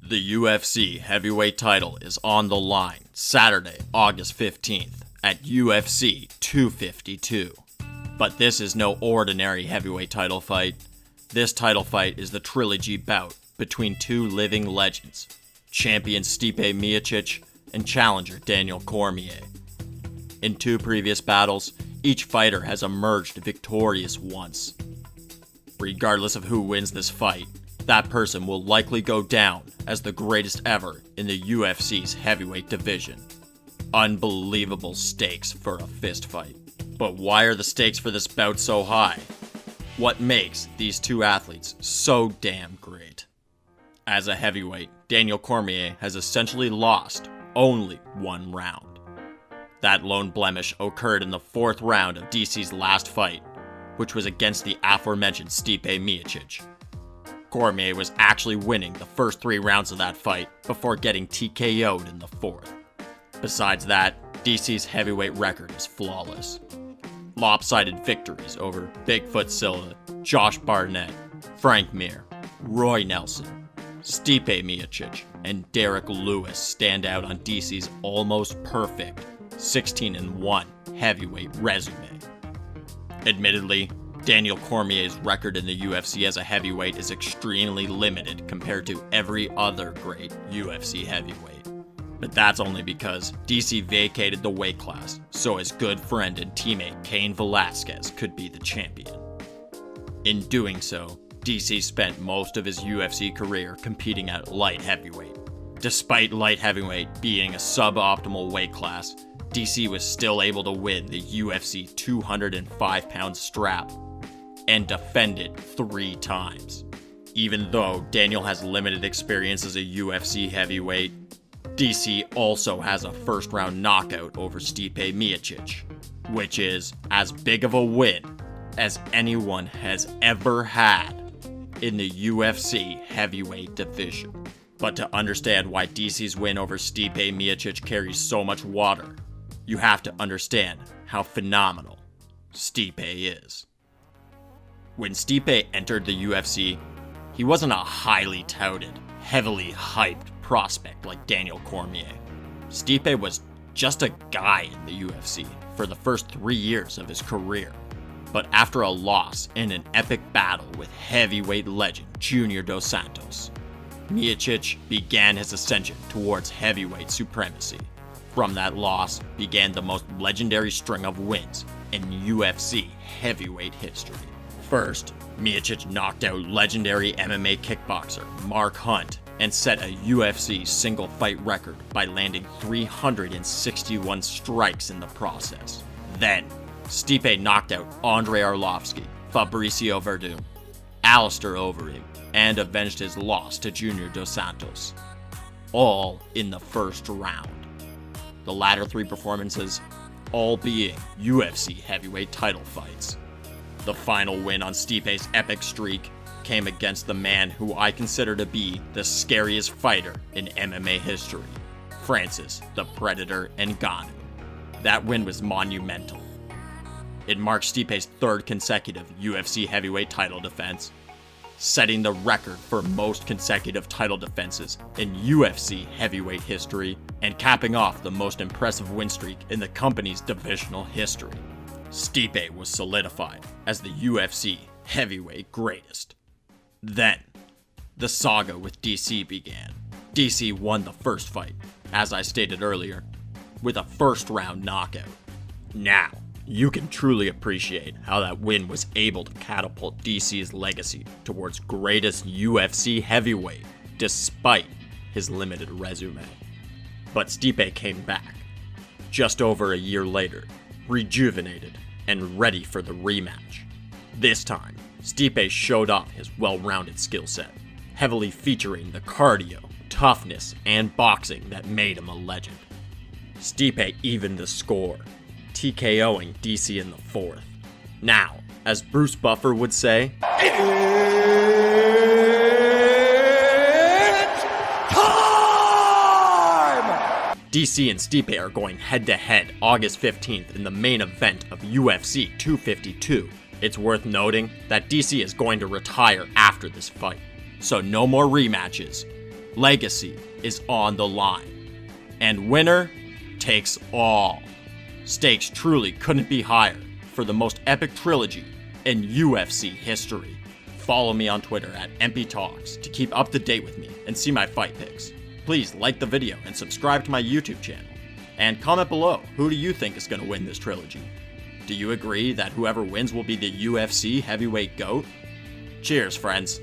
The UFC heavyweight title is on the line Saturday, August 15th at UFC 252. But this is no ordinary heavyweight title fight. This title fight is the Trilogy bout between two living legends, champion Stipe Miocic and challenger Daniel Cormier. In two previous battles, each fighter has emerged victorious once. Regardless of who wins this fight, that person will likely go down as the greatest ever in the UFC's heavyweight division. Unbelievable stakes for a fist fight. But why are the stakes for this bout so high? What makes these two athletes so damn great? As a heavyweight, Daniel Cormier has essentially lost only one round. That lone blemish occurred in the fourth round of DC's last fight, which was against the aforementioned Stipe Miocic. Cormier was actually winning the first 3 rounds of that fight before getting TKO'd in the fourth. Besides that, DC's heavyweight record is flawless. Lopsided victories over Bigfoot Silva, Josh Barnett, Frank Mir, Roy Nelson, Stipe Miocic, and Derek Lewis stand out on DC's almost perfect 16-1 heavyweight resume. Admittedly, Daniel Cormier's record in the UFC as a heavyweight is extremely limited compared to every other great UFC heavyweight. But that's only because DC vacated the weight class so his good friend and teammate Cain Velasquez could be the champion. In doing so, DC spent most of his UFC career competing at light heavyweight. Despite light heavyweight being a suboptimal weight class, DC was still able to win the UFC 205-pound strap and defend it 3 times. Even though Daniel has limited experience as a UFC heavyweight, DC also has a first-round knockout over Stipe Miocic, which is as big of a win as anyone has ever had in the UFC heavyweight division. But to understand why DC's win over Stipe Miocic carries so much water, you have to understand how phenomenal Stipe is. When Stipe entered the UFC, he wasn't a highly touted, heavily hyped prospect like Daniel Cormier. Stipe was just a guy in the UFC for the first 3 years of his career. But after a loss in an epic battle with heavyweight legend Junior Dos Santos, Miocic began his ascension towards heavyweight supremacy. From that loss began the most legendary string of wins in UFC heavyweight history. First, Miocic knocked out legendary MMA kickboxer Mark Hunt and set a UFC single fight record by landing 361 strikes in the process. Then, Stipe knocked out Andrei Arlovski, Fabricio Verdum, Alistair Overeem, and avenged his loss to Junior Dos Santos, all in the first round. The latter 3 performances all being UFC heavyweight title fights. The final win on Stipe's epic streak came against the man who I consider to be the scariest fighter in MMA history, Francis the Predator Ngannou. That win was monumental. It marked Stipe's 3rd consecutive UFC heavyweight title defense, setting the record for most consecutive title defenses in UFC heavyweight history, and capping off the most impressive win streak in the company's divisional history. Stipe was solidified as the UFC heavyweight greatest. Then, the saga with DC began. DC won the first fight, as I stated earlier, with a first-round knockout. Now, you can truly appreciate how that win was able to catapult DC's legacy towards greatest UFC heavyweight, despite his limited resume. But Stipe came back, just over a year later, rejuvenated and ready for the rematch. This time, Stipe showed off his well-rounded skill set, heavily featuring the cardio, toughness, and boxing that made him a legend. Stipe evened the score, TKOing DC in the 4th. Now, as Bruce Buffer would say, it's time! DC and Stipe are going head-to-head August 15th in the main event of UFC 252. It's worth noting that DC is going to retire after this fight, so no more rematches. Legacy is on the line, and winner takes all. Stakes truly couldn't be higher for the most epic trilogy in UFC history. Follow me on Twitter at MPTalks to keep up to date with me and see my fight picks. Please like the video and subscribe to my YouTube channel. And comment below, who do you think is going to win this trilogy? Do you agree that whoever wins will be the UFC heavyweight GOAT? Cheers, friends.